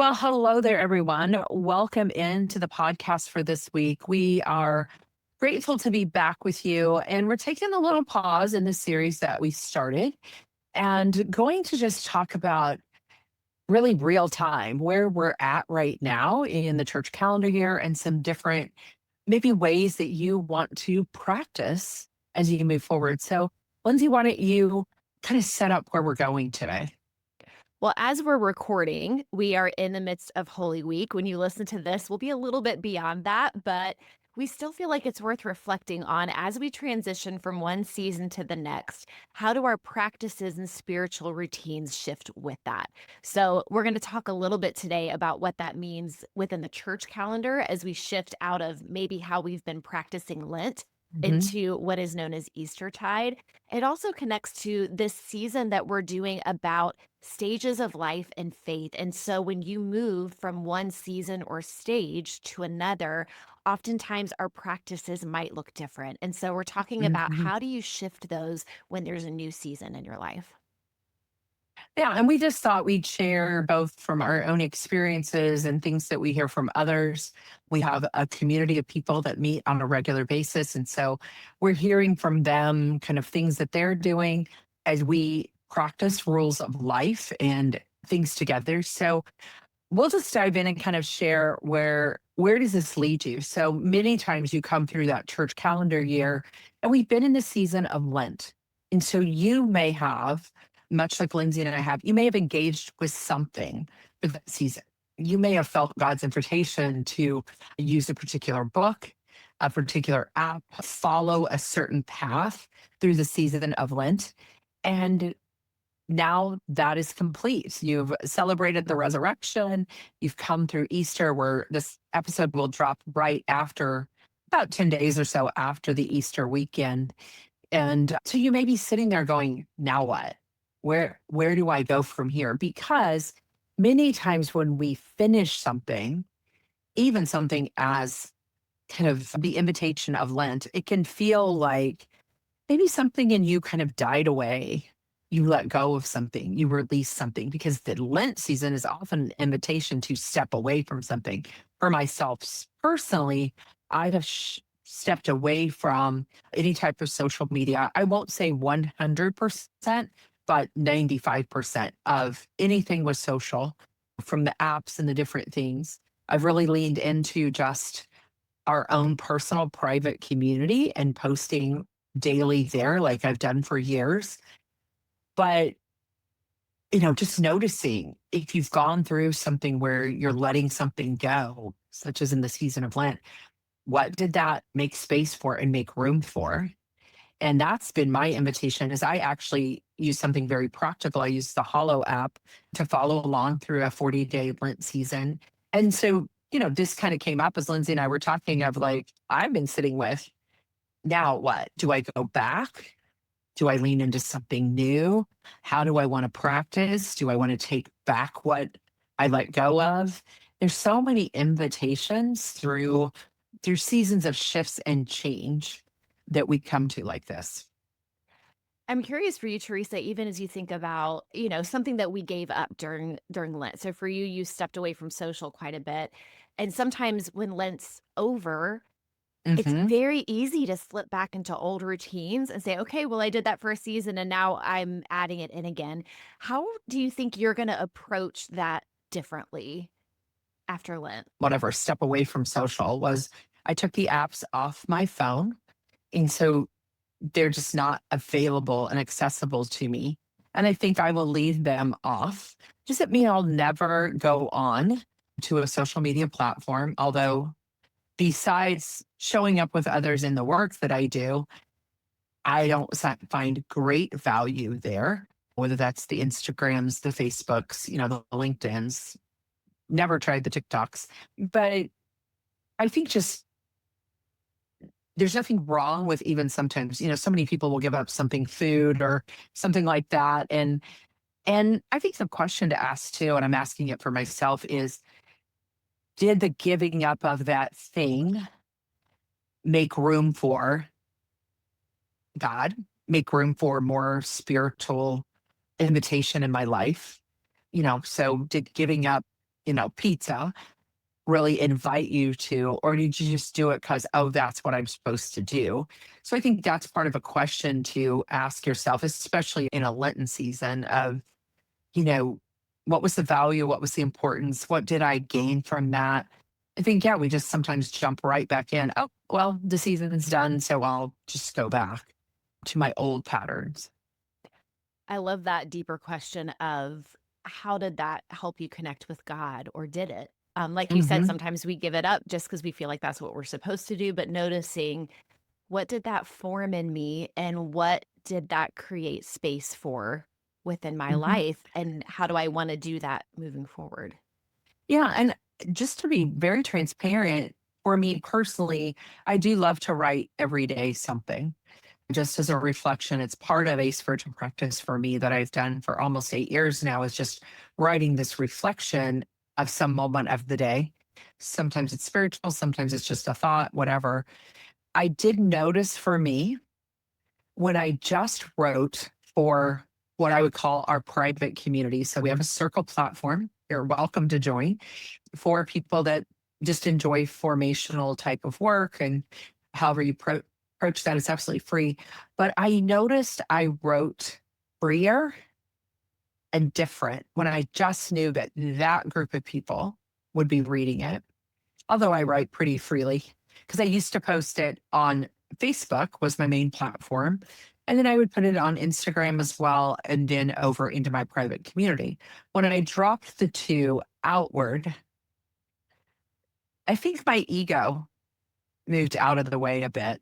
Well, hello there, everyone. Welcome into the podcast for this week. We are grateful to be back with you, and we're taking a little pause in the series that we started and going to just talk about really real time where we're at right now in the church calendar year and some different maybe ways that you want to practice as you move forward. So, Lindsay, why don't you kind of set up where we're going today? Well, as we're recording, we are in the midst of Holy Week. When you listen to this, we'll be a little bit beyond that, but we still feel like it's worth reflecting on as we transition from one season to the next. How do our practices and spiritual routines shift with that? So, we're going to talk a little bit today about what that means within the church calendar as we shift out of maybe how we've been practicing Lent Mhm. into what is known as Eastertide. It also connects to this season that we're doing about stages of life and faith. And so when you move from one season or stage to another, oftentimes our practices might look different. And so we're talking about Mhm. how do you shift those when there's a new season in your life? Yeah, and we just thought we'd share both from our own experiences and things that we hear from others. We have a community of people that meet on a regular basis. And so we're hearing from them kind of things that they're doing as we practice rules of life and things together. So we'll just dive in and kind of share where does this lead you? So many times you come through that church calendar year, and we've been in the season of Lent. And so you may have, much like Lindsay and I have, you may have engaged with something for that season. You may have felt God's invitation to use a particular book, a particular app, follow a certain path through the season of Lent. And now that is complete. You've celebrated the resurrection. You've come through Easter, where this episode will drop right after about 10 days or so after the Easter weekend. And so you may be sitting there going, now what? Where do I go from here? Because many times when we finish something, even something as kind of the invitation of Lent, it can feel like maybe something in you kind of died away. You let go of something, you release something, because the Lent season is often an invitation to step away from something. For myself personally, I have stepped away from any type of social media. I won't say 100%, but 95% of anything was social, from the apps and the different things. I've really leaned into just our own personal private community and posting daily there like I've done for years. But, just noticing if you've gone through something where you're letting something go, such as in the season of Lent, what did that make space for and make room for? And that's been my invitation is I actually use something very practical. I use the Hollow app to follow along through a 40-day Lent season. And so, this kind of came up as Lindsay and I were talking of like, I've been sitting with, now what? Do I go back? Do I lean into something new? How do I want to practice? Do I want to take back what I let go of? There's so many invitations through seasons of shifts and change that we come to like this. I'm curious for you, Teresa, even as you think about, something that we gave up during Lent. So for you, you stepped away from social quite a bit. And sometimes when Lent's over, it's Mhm. very easy to slip back into old routines and say, "Okay, well, I did that for a season and now I'm adding it in again." How do you think you're gonna approach that differently after Lent? Whatever step away from social was I took the apps off my phone. And so they're just not available and accessible to me. And I think I will leave them off. Doesn't mean I'll never go on to a social media platform, although besides showing up with others in the work that I do, I don't find great value there, whether that's the Instagrams, the Facebooks, the LinkedIns, never tried the TikToks. But I think just there's nothing wrong with even sometimes, so many people will give up something food or something like that. And I think the question to ask too, and I'm asking it for myself, is did the giving up of that thing make room for God, make room for more spiritual invitation in my life? So did giving up pizza really invite you to, or did you just do it because, oh, that's what I'm supposed to do? So I think that's part of a question to ask yourself, especially in a Lenten season of, you know, what was the value? What was the importance? What did I gain from that? I think, yeah, we just sometimes jump right back in. Oh, well, the season is done. So I'll just go back to my old patterns. I love that deeper question of how did that help you connect with God, or did it? Like you said, Hmm. sometimes we give it up just because we feel like that's what we're supposed to do, but noticing what did that form in me and what did that create space for within my Hmm. life? And how do I want to do that moving forward? Yeah. And just to be very transparent, for me personally, I do love to write every day something just as a reflection. It's part of a spiritual practice for me that I've done for almost 8 years now, is just writing this reflection of some moment of the day. Sometimes it's spiritual, sometimes it's just a thought, whatever. I did notice for me when I just wrote for what I would call our private community. So we have a circle platform. You're welcome to join for people that just enjoy formational type of work, and however you approach that is absolutely free. But I noticed I wrote freer and different when I just knew that that group of people would be reading it. Although I write pretty freely, because I used to post it on Facebook was my main platform. And then I would put it on Instagram as well, and then over into my private community. When I dropped the two outward, I think my ego moved out of the way a bit.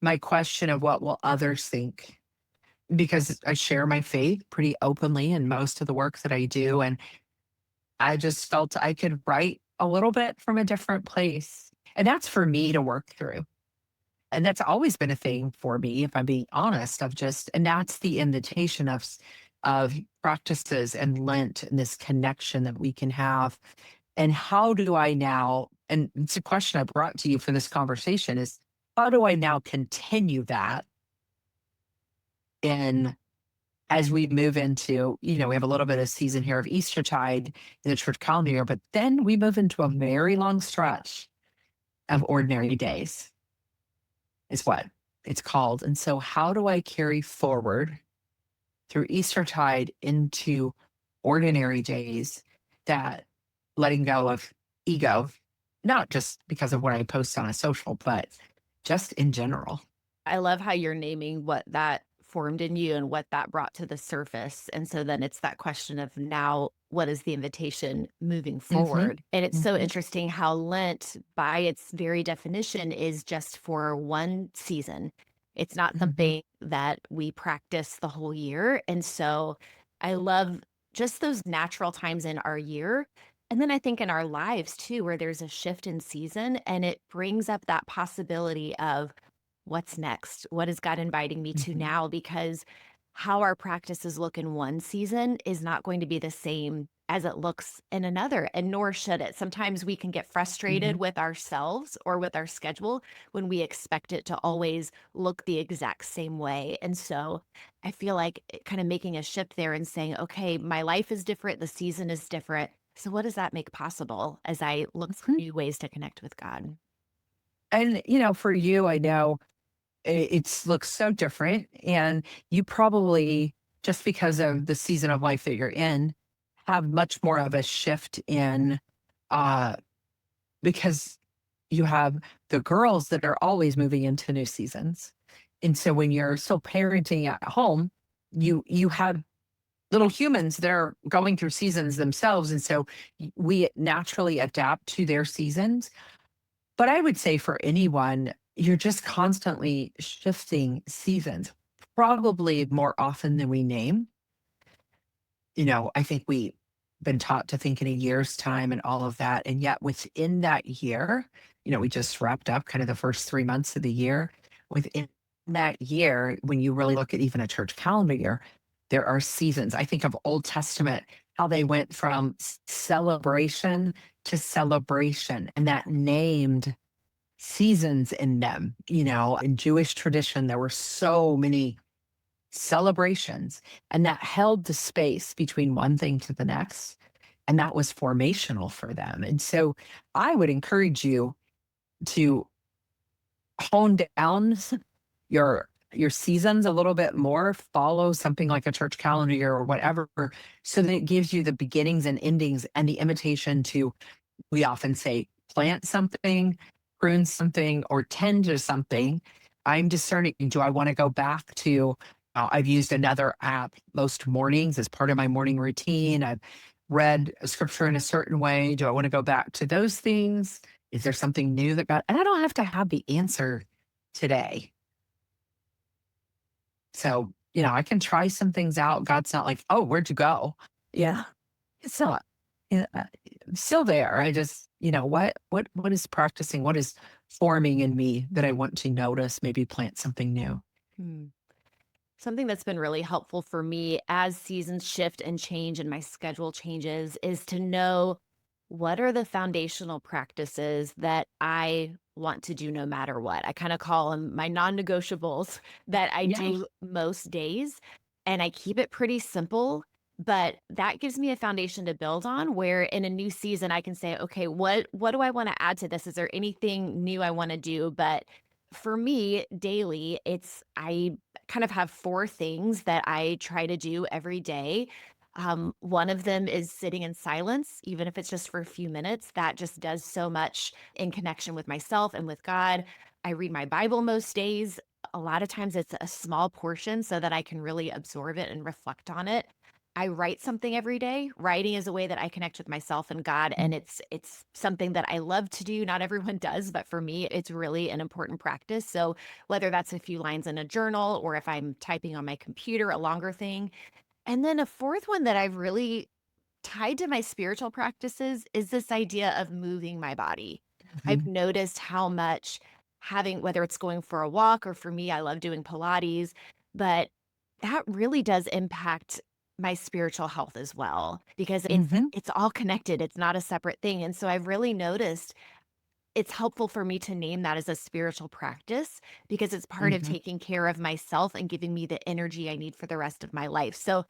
My question of what will others think, because I share my faith pretty openly in most of the work that I do. And I just felt I could write a little bit from a different place. And that's for me to work through. And that's always been a thing for me, if I'm being honest, of just, and that's the invitation of practices and Lent and this connection that we can have. And how do I now, and it's a question I brought to you for this conversation, is how do I now continue that in as we move into, we have a little bit of season here of Eastertide in the church calendar year, but then we move into a very long stretch of ordinary days, is what it's called. And so, how do I carry forward through Eastertide into ordinary days, that letting go of ego, not just because of what I post on a social, but just in general? I love how you're naming what that formed in you and what that brought to the surface. And so then it's that question of now, what is the invitation moving Hmm. forward? And it's so Hmm. interesting how Lent, by its very definition, is just for one season. It's not Hmm. something that we practice the whole year. And so I love just those natural times in our year. And then I think in our lives too, where there's a shift in season and it brings up that possibility of what's next? What is God inviting me to Hmm. now? Because how our practices look in one season is not going to be the same as it looks in another, and nor should it. Sometimes we can get frustrated Hmm. with ourselves or with our schedule when we expect it to always look the exact same way. And so I feel like kind of making a shift there and saying, okay, my life is different, the season is different. So, what does that make possible as I look for new ways to connect with God? And, for you, I know it's looks so different. And you probably, just because of the season of life that you're in, have much more of a shift in, uh, because you have the girls that are always moving into new seasons. And so when you're still parenting at home, you have little humans that are going through seasons themselves. And so we naturally adapt to their seasons. But I would say for anyone, you're just constantly shifting seasons, probably more often than we name. I think we've been taught to think in a year's time and all of that. And yet within that year, we just wrapped up kind of the first 3 months of the year. Within that year, when you really look at even a church calendar year, there are seasons. I think of Old Testament, how they went from celebration to celebration, and that named seasons in them. In Jewish tradition, there were so many celebrations, and that held the space between one thing to the next. And that was formational for them. And so I would encourage you to hone down your seasons a little bit more, follow something like a church calendar year or whatever, so that it gives you the beginnings and endings and the invitation to, we often say, plant something, prune something, or tend to something. I'm discerning, do I want to go back to, I've used another app most mornings as part of my morning routine. I've read a scripture in a certain way. Do I want to go back to those things? Is there something new that got, and I don't have to have the answer today. So, I can try some things out. God's not like, oh, where'd you go? Yeah. It's not. I'm still there. I just, what is practicing? What is forming in me that I want to notice, maybe plant something new? Hmm. Something that's been really helpful for me as seasons shift and change and my schedule changes is to know what are the foundational practices that I want to do no matter what. I kind of call them my non-negotiables that I Yeah. do most days, and I keep it pretty simple, but that gives me a foundation to build on where in a new season I can say, okay, what do I want to add to this? Is there anything new I want to do? But for me, daily, I kind of have 4 things that I try to do every day. One of them is sitting in silence, even if it's just for a few minutes. That just does so much in connection with myself and with God. I read my Bible most days. A lot of times it's a small portion so that I can really absorb it and reflect on it. I write something every day. Writing is a way that I connect with myself and God, and it's something that I love to do. Not everyone does, but for me, it's really an important practice. So whether that's a few lines in a journal or if I'm typing on my computer, a longer thing. And then a fourth one that I've really tied to my spiritual practices is this idea of moving my body. I've Mhm. noticed how much having, whether it's going for a walk or for me, I love doing Pilates, but that really does impact my spiritual health as well because Mhm. it's all connected. It's not a separate thing. And so I've really noticed it's helpful for me to name that as a spiritual practice because it's part of Mhm. taking care of myself and giving me the energy I need for the rest of my life. So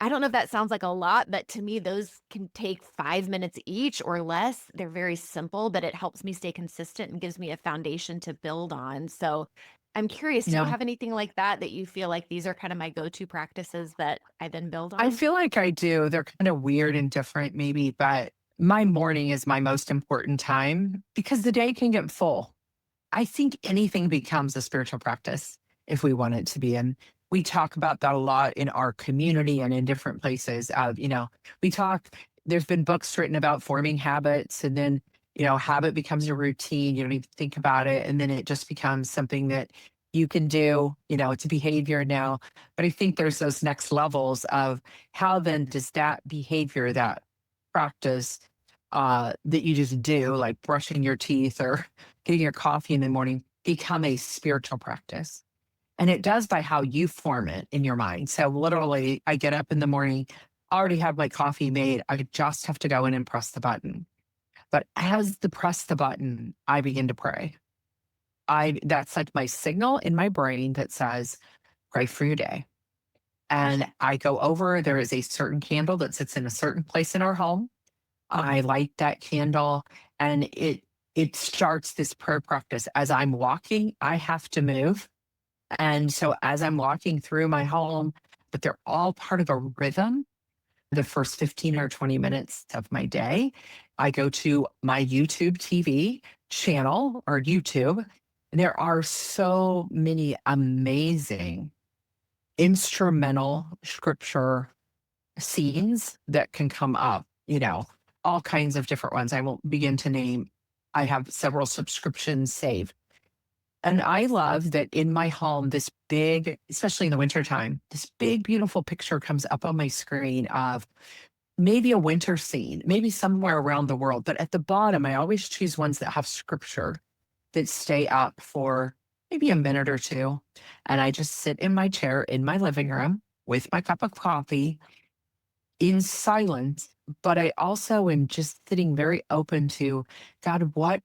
I don't know if that sounds like a lot, but to me, those can take 5 minutes each or less. They're very simple, but it helps me stay consistent and gives me a foundation to build on. So I'm curious, You do you know, have anything like that that you feel like these are kind of my go-to practices that I then build I on? feel like I do. They're kind of weird and different, maybe, but my morning is my most important time because the day can get full. I think anything becomes a spiritual practice if we want it to be. And we talk about that a lot in our community and in different places. We talk, there's been books written about forming habits, and then, habit becomes a routine. You don't even think about it. And then it just becomes something that you can do. It's a behavior now. But I think there's those next levels of how then does that behavior, that practice that you just do, like brushing your teeth or getting your coffee in the morning, become a spiritual practice. And it does by how you form it in your mind. So literally, I get up in the morning, already have my coffee made. I just have to go in and press the button. But as the press the button, I begin to pray. That's like my signal in my brain that says, pray for your day. And I go over, there is a certain candle that sits in a certain place in our home. I light that candle, and it starts this prayer practice. As I'm walking, I have to move. And so as I'm walking through my home, but they're all part of a rhythm. The first 15 or 20 minutes of my day, I go to my YouTube TV channel or YouTube. And there are so many amazing instrumental scripture scenes that can come up, all kinds of different ones. I won't begin to name. I have several subscriptions saved. And I love that in my home, this big, especially in the wintertime, this big, beautiful picture comes up on my screen of maybe a winter scene, maybe somewhere around the world. But at the bottom, I always choose ones that have scripture that stay up for maybe a minute or two. And I just sit in my chair in my living room with my cup of coffee in silence, but I also am just sitting very open to, God, what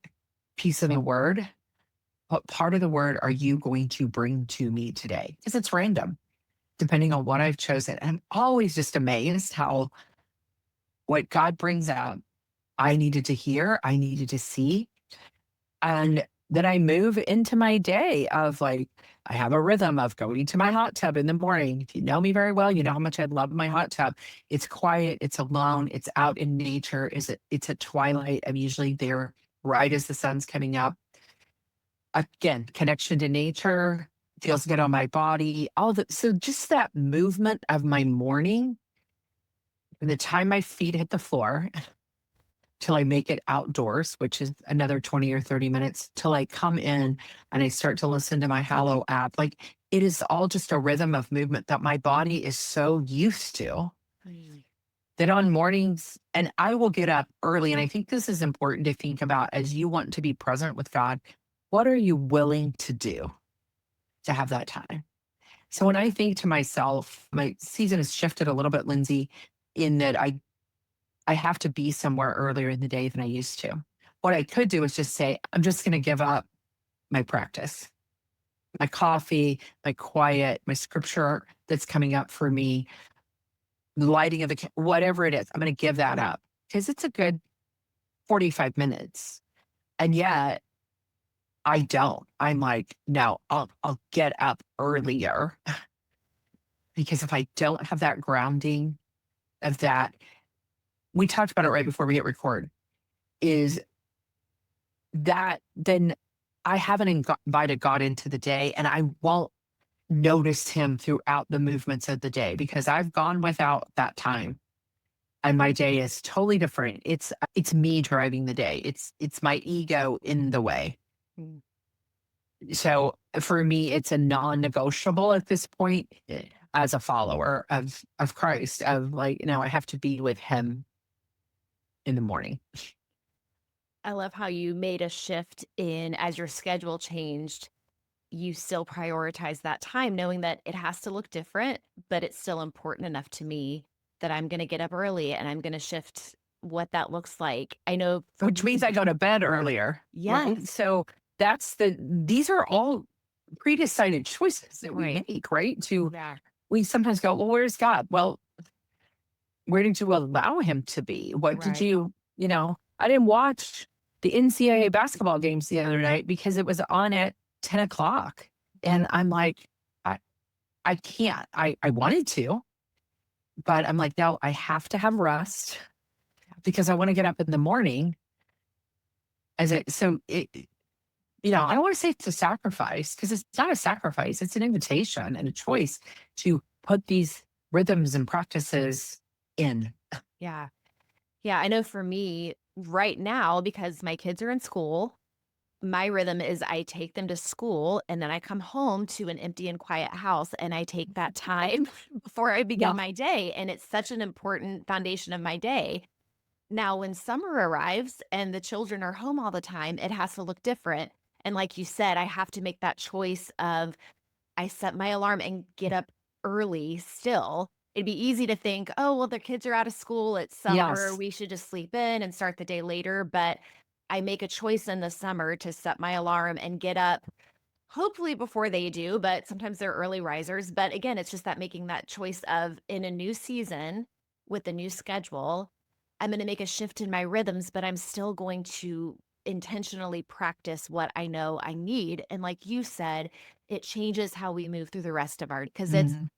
piece of the word, what part of the word are you going to bring to me today? Because it's random, depending on what I've chosen. And I'm always just amazed how what God brings up, I needed to hear, I needed to see. And then I move into my day of like, I have a rhythm of going to my hot tub in the morning. If you know me very well, you know how much I love my hot tub. It's quiet, it's alone, it's out in nature. It's at twilight. I'm usually there right as the sun's coming up. Again, connection to nature, feels good on my body. All the so just that movement of my morning, from the time my feet hit the floor till I make it outdoors, which is another 20 or 30 minutes till I come in and I start to listen to my Hallow app. Like it is all just a rhythm of movement that my body is so used to Mm. that on mornings, and I will get up early. And I think this is important to think about as you want to be present with God. What are you willing to do to have that time? So when I think to myself, my season has shifted a little bit, Lindsay, in that I have to be somewhere earlier in the day than I used to. What I could do is just say, I'm just going to give up my practice, my coffee, my quiet, my scripture that's coming up for me, the lighting of the, whatever it is, I'm going to give that up because it's a good 45 minutes. And yet I don't. I'm like, no, I'll get up earlier because if I don't have that grounding of that, we talked about it right before we hit record, is that then I haven't invited God into the day and I won't notice him throughout the movements of the day because I've gone without that time and my day is totally different. It's me driving the day. It's my ego in the way. Mm. So for me, it's a non-negotiable at this point as a follower of Christ, of like, I have to be with him in the morning. I love how you made a shift in as your schedule changed, you still prioritize that time knowing that it has to look different, but it's still important enough to me that I'm going to get up early and I'm going to shift what that looks like. I know for Which means I go to bed earlier, right? yes, So these are all pre-decided choices that we right. make, right? Yeah. We sometimes go, well, where's God? Well, where did you allow him to be? What did Right. I didn't watch the NCAA basketball games the other night because it was on at 10 o'clock. And I'm like, I, I can't. I wanted to, but I'm like, no, I have to have rest because I want to get up in the morning I don't want to say it's a sacrifice because it's not a sacrifice. It's an invitation and a choice to put these rhythms and practices in. Yeah. Yeah. I know for me right now, because my kids are in school, my rhythm is I take them to school and then I come home to an empty and quiet house and I take that time before I Yeah. begin my day. And it's such an important foundation of my day. Now, when summer arrives and the children are home all the time, it has to look different. And like you said, I have to make that choice of I set my alarm and get up early still. It'd be easy to think, oh, well, their kids are out of school. It's summer. Yes. We should just sleep in and start the day later. But I make a choice in the summer to set my alarm and get up, hopefully before they do. But sometimes they're early risers. But again, it's just that making that choice of in a new season with a new schedule, I'm going to make a shift in my rhythms, but I'm still going to intentionally practice what I know I need. And like you said, it changes how we move through the rest of our because it's Mhm.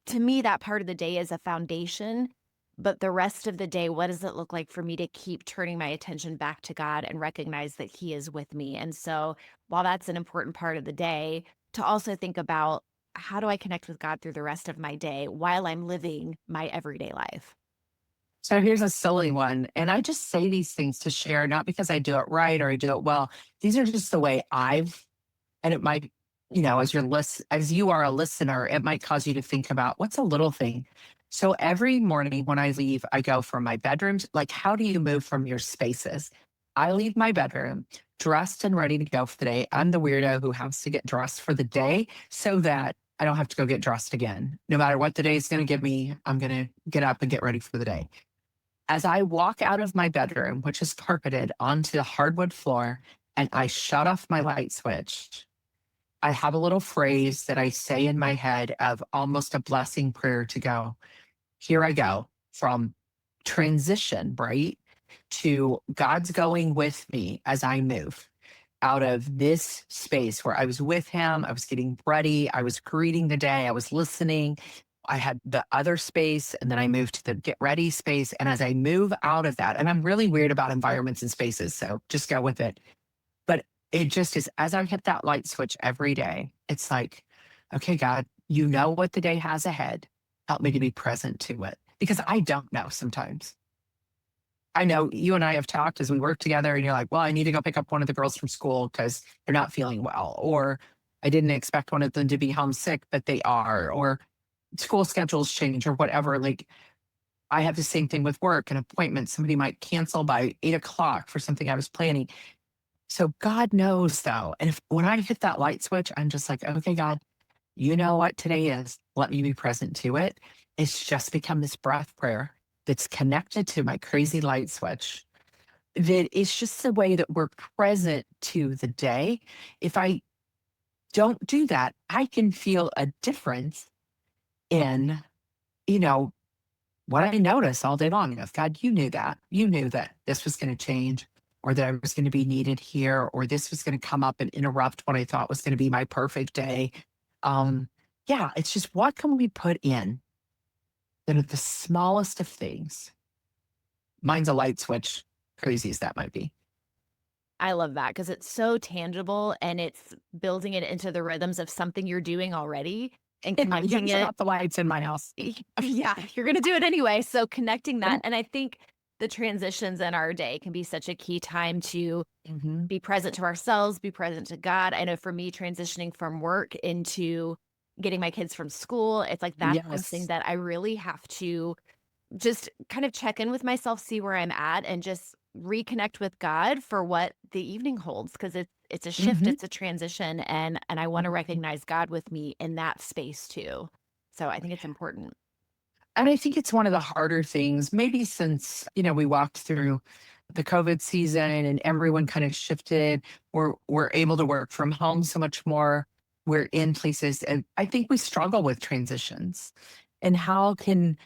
to me that part of the day is a foundation, but the rest of the day, what does it look like for me to keep turning my attention back to God and recognize that he is with me? And so, while that's an important part of the day, to also think about how do I connect with God through the rest of my day while I'm living my everyday life? So here's a silly one. And I just say these things to share, not because I do it right or I do it well. These are just the way and it might, as you are a listener, it might cause you to think about what's a little thing. So every morning when I leave, I go from my bedroom. Like, how do you move from your spaces? I leave my bedroom dressed and ready to go for the day. I'm the weirdo who has to get dressed for the day so that I don't have to go get dressed again. No matter what the day is going to give me, I'm going to get up and get ready for the day. As I walk out of my bedroom, which is carpeted, onto the hardwood floor, and I shut off my light switch, I have a little phrase that I say in my head of almost a blessing prayer to go, here I go from transition, right? To God's going with me as I move out of this space where I was with him, I was getting ready, I was greeting the day, I was listening. I had the other space, and then I moved to the get ready space. And as I move out of that, and I'm really weird about environments and spaces, so just go with it. But it just is, as I hit that light switch every day, it's like, okay, God, you know what the day has ahead. Help me to be present to it because I don't know sometimes. I know you and I have talked as we work together, and you're like, well, I need to go pick up one of the girls from school because they're not feeling well. Or I didn't expect one of them to be homesick, but they are. Or school schedules change or whatever. Like I have the same thing with work and appointments. Somebody might cancel by 8 o'clock for something I was planning. So God knows though. And if when I hit that light switch, I'm just like, okay, God, you know what today is. Let me be present to it. It's just become this breath prayer that's connected to my crazy light switch. That it's just the way that we're present to the day. If I don't do that, I can feel a difference in, you know, what I notice all day long. If God, you knew that. You knew that this was going to change or that I was going to be needed here or this was going to come up and interrupt what I thought was going to be my perfect day. Um, yeah, it's just what can we put in that are the smallest of things? Mine's a light switch, crazy as that might be. I love that because it's so tangible and it's building it into the rhythms of something you're doing already and Yeah, you connecting turn it. off the lights in my house. Yeah, you're going to do it anyway. So connecting Yeah. that. And I think the transitions in our day can be such a key time to Mhm. be present to ourselves, be present to God. I know for me, transitioning from work into getting my kids from school, it's like that's something Yes. that I really have to just kind of check in with myself, see where I'm at, and just reconnect with God for what the evening holds because it's a shift, Mhm. it's a transition, and I want to recognize God with me in that space too. So I think it's important. And I think it's one of the harder things, maybe since, we walked through the COVID season and everyone kind of shifted. We're able to work from home so much more. We're in places, and I think we struggle with transitions. And how can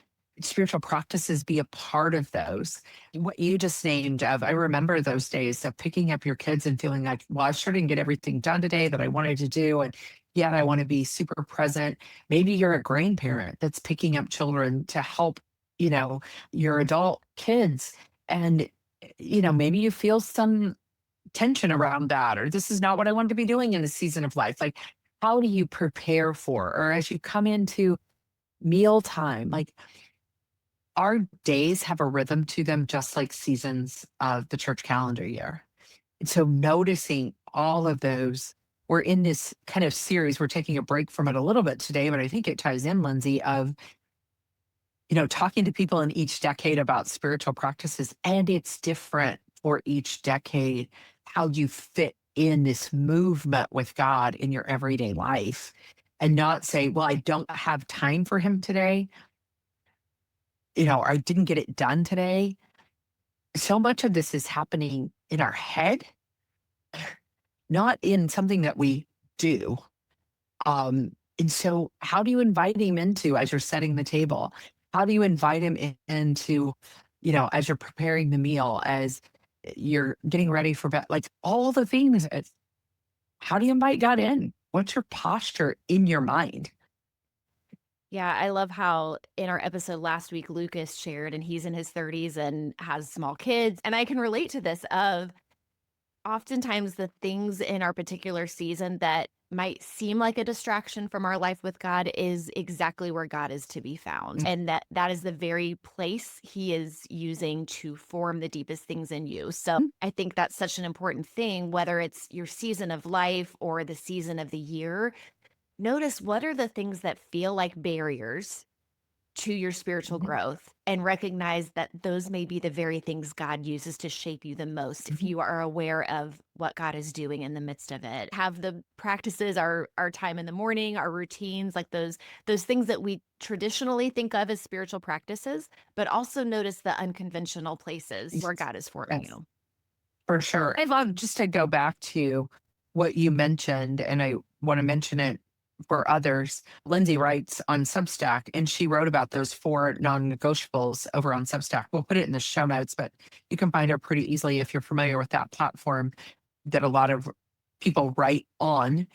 spiritual practices be a part of those? What you just named of, I remember those days of picking up your kids and feeling like, well, I sure didn't get everything done today that I wanted to do. And yet I want to be super present. Maybe you're a grandparent that's picking up children to help, you know, your adult kids. And, maybe you feel some tension around that, or this is not what I want to be doing in the season of life. Like, how do you prepare for, or as you come into mealtime, like our days have a rhythm to them, just like seasons of the church calendar year. And so noticing all of those, we're in this kind of series, we're taking a break from it a little bit today, but I think it ties in, Lindsay, of, talking to people in each decade about spiritual practices. And it's different for each decade, how you fit in this movement with God in your everyday life and not say, well, I don't have time for him today, or I didn't get it done today. So much of this is happening in our head, not in something that we do. And so how do you invite him into as you're setting the table? How do you invite him into, as you're preparing the meal, as you're getting ready for bed, like all the things. How do you invite God in? What's your posture in your mind? Yeah, I love how in our episode last week, Lucas shared, and he's in his 30s and has small kids. And I can relate to this of oftentimes the things in our particular season that might seem like a distraction from our life with God is exactly where God is to be found. And that is the very place he is using to form the deepest things in you. So I think that's such an important thing, whether it's your season of life or the season of the year. Notice what are the things that feel like barriers to your spiritual Mhm, growth and recognize that those may be the very things God uses to shape you the most if mhm, you are aware of what God is doing in the midst of it. Have the practices, our time in the morning, our routines, like those things that we traditionally think of as spiritual practices, but also notice the unconventional places mhm. where God is forming Yes, you. for sure. I love just to go back to what you mentioned, and I want to mention it for others. Lindsay writes on Substack, and she wrote about those four non-negotiables over on Substack. We'll put it in the show notes, but you can find her pretty easily if you're familiar with that platform that a lot of people write on.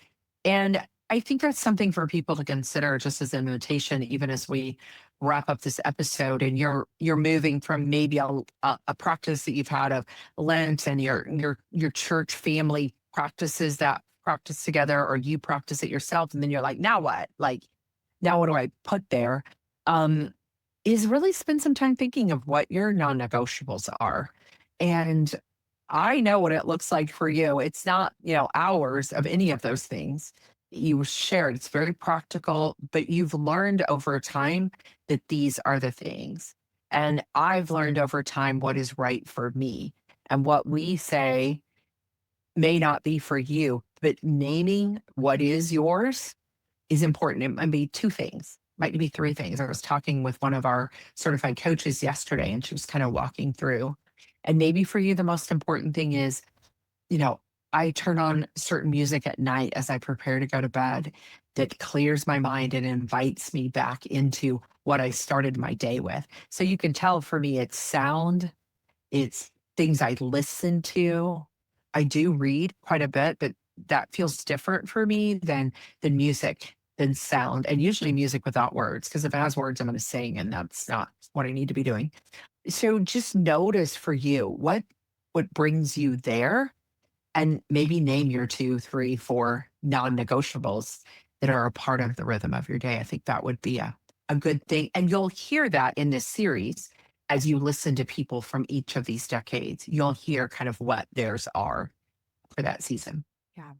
And I think that's something for people to consider just as an invitation, even as we wrap up this episode and you're moving from maybe a practice that you've had of Lent and your church family practices that practice together, or you practice it yourself, and then you're like, now what? Like, now what do I put there? Um, is really spend some time thinking of what your non-negotiables are. And I know what it looks like for you. It's not, hours of any of those things you shared. It's very practical, but you've learned over time that these are the things. And I've learned over time what is right for me. And what we say may not be for you, but naming what is yours is important. It might be two things, might be three things. I was talking with one of our certified coaches yesterday, and she was kind of walking through. And maybe for you, the most important thing is, you know, I turn on certain music at night as I prepare to go to bed that clears my mind and invites me back into what I started my day with. So you can tell for me, it's sound, it's things I listen to. I do read quite a bit, but that feels different for me than music, than sound, and usually music without words. Because if it has words, I'm going to sing, and that's not what I need to be doing. So just notice for you what brings you there, and maybe name your two, three, four non-negotiables that are a part of the rhythm of your day. I think that would be a good thing. And you'll hear that in this series as you listen to people from each of these decades. You'll hear kind of what theirs are for that season. Yeah.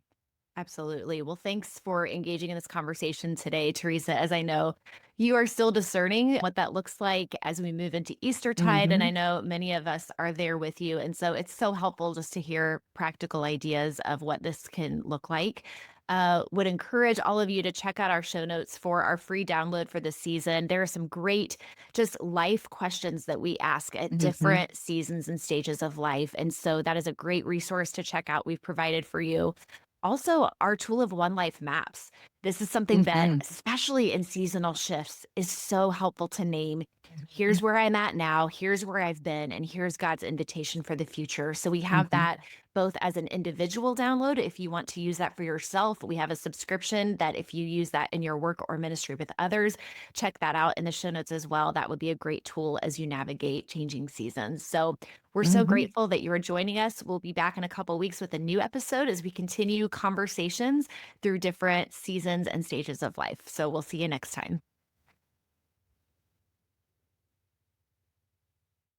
Absolutely. Well, thanks for engaging in this conversation today, Teresa. As I know, you are still discerning what that looks like as we move into Eastertide. And Hmm. I know many of us are there with you. And so it's so helpful just to hear practical ideas of what this can look like. Would encourage all of you to check out our show notes for our free download for this season. There are some great just life questions that we ask at Hmm. different seasons and stages of life. And so that is a great resource to check out. We've provided for you. Also, our tool of One Life maps. This is something that, Hmm. especially in seasonal shifts, is so helpful to name. Here's where I'm at now, here's where I've been, and here's God's invitation for the future. So we have Hmm. that both as an individual download. If you want to use that for yourself, we have a subscription that if you use that in your work or ministry with others, check that out in the show notes as well. That would be a great tool as you navigate changing seasons. So we're so Hmm. grateful that you are joining us. We'll be back in a couple weeks with a new episode as we continue conversations through different seasons and stages of life. So we'll see you next time.